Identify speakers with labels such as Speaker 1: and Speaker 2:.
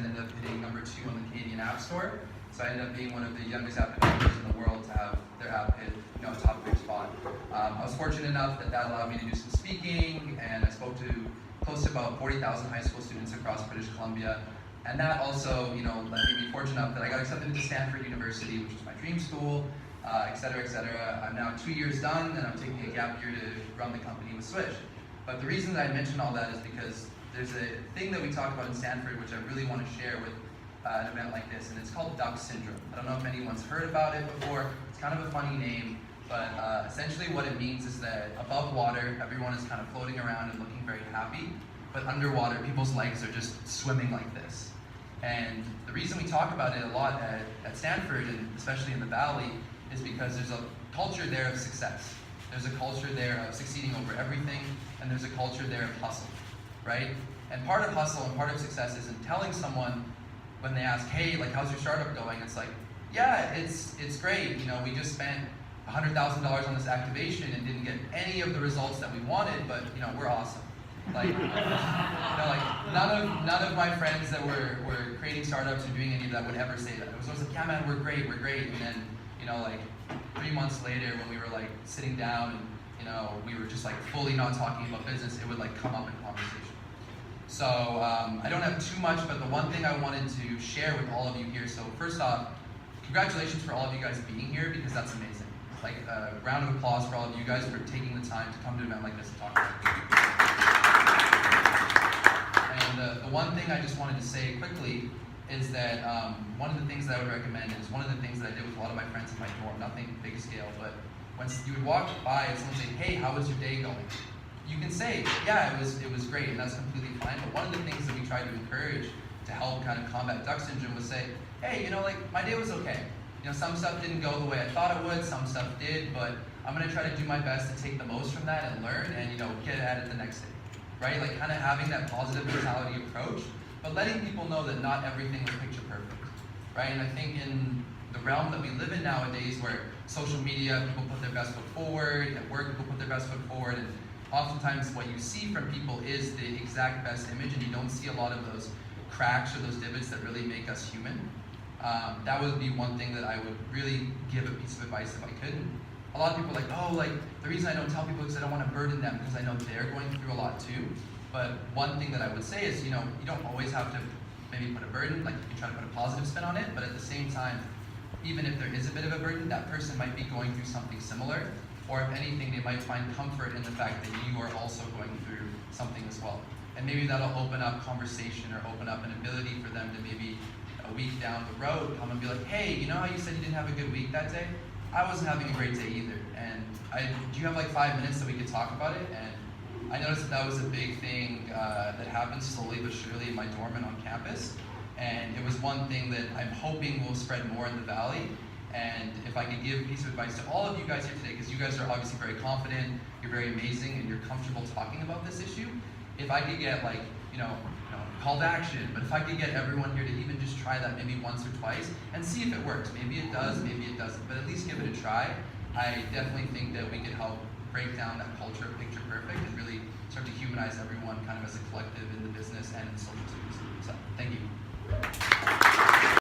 Speaker 1: ended up hitting number 2 on the Canadian App Store. So I ended up being one of the youngest app developers in the world to have their app hit, a top 3 spot. I was fortunate enough that allowed me to do some speaking, and I spoke to close to about 40,000 high school students across British Columbia. And that also, let me be fortunate enough that I got accepted into Stanford University, which was my dream school, et cetera, et cetera. I'm now 2 years done, and I'm taking a gap year to run the company with Switch. But the reason that I mention all that is because there's a thing that we talk about in Stanford, which I really want to share with an event like this, and it's called duck syndrome. I don't know if anyone's heard about it before. It's kind of a funny name, but essentially what it means is that above water, everyone is kind of floating around and looking very happy, but underwater, people's legs are just swimming like this. And the reason we talk about it a lot at Stanford, and especially in the Valley, is because there's a culture there of success. There's a culture there of succeeding over everything, and there's a culture there of hustle, right? And part of hustle and part of success isn't telling someone when they ask, hey, like, how's your startup going? It's like, yeah, it's great. We just spent $100,000 on this activation and didn't get any of the results that we wanted, but we're awesome. Like, none of my friends that were creating startups or doing any of that would ever say that. It was always like, yeah, man, we're great. And then, like 3 months later, when we were like sitting down and we were just like fully not talking about business, it would like come up in conversation. So I don't have too much, but the one thing I wanted to share with all of you here. So first off, congratulations for all of you guys being here, because that's amazing. Like a round of applause for all of you guys for taking the time to come to an event like this and talk about it. And the one thing I just wanted to say quickly is that one of the things that I would recommend is one of the things that I did with a lot of my friends in my dorm, nothing big scale, but when you would walk by and someone say, hey, how was your day going? You can say, yeah, it was great, and that's completely fine, but one of the things that we tried to encourage to help kind of combat duck syndrome was say, hey, like my day was okay. Some stuff didn't go the way I thought it would, some stuff did, but I'm gonna try to do my best to take the most from that and learn and get at it the next day, right? Like kind of having that positive mentality approach, but letting people know that not everything is picture perfect, right? And I think in the realm that we live in nowadays, where social media, people put their best foot forward, at work, people put their best foot forward, and oftentimes what you see from people is the exact best image, and you don't see a lot of those cracks or those divots that really make us human. That would be one thing that I would really give a piece of advice if I could. A lot of people are like, oh, like the reason I don't tell people is I don't want to burden them, because I know they're going through a lot too. But one thing that I would say is, you don't always have to maybe put a burden, like you can try to put a positive spin on it, but at the same time, even if there is a bit of a burden, that person might be going through something similar, or if anything, they might find comfort in the fact that you are also going through something as well. And maybe that'll open up conversation or open up an ability for them to maybe a week down the road come and be like, hey, you know how you said you didn't have a good week that day? I wasn't having a great day either. And do you have like 5 minutes that we could talk about it? And I noticed that was a big thing that happened slowly but surely in my dorm and on campus. And it was one thing that I'm hoping will spread more in the Valley. And if I could give a piece of advice to all of you guys here today, because you guys are obviously very confident, you're very amazing, and you're comfortable talking about this issue, if I could get like, call to action, but if I could get everyone here to even just try that maybe once or twice and see if it works. Maybe it does, maybe it doesn't, but at least give it a try. I definitely think that we could help break down that culture of picture perfect and really start to humanize everyone kind of as a collective in the business and in the social space. So, thank you.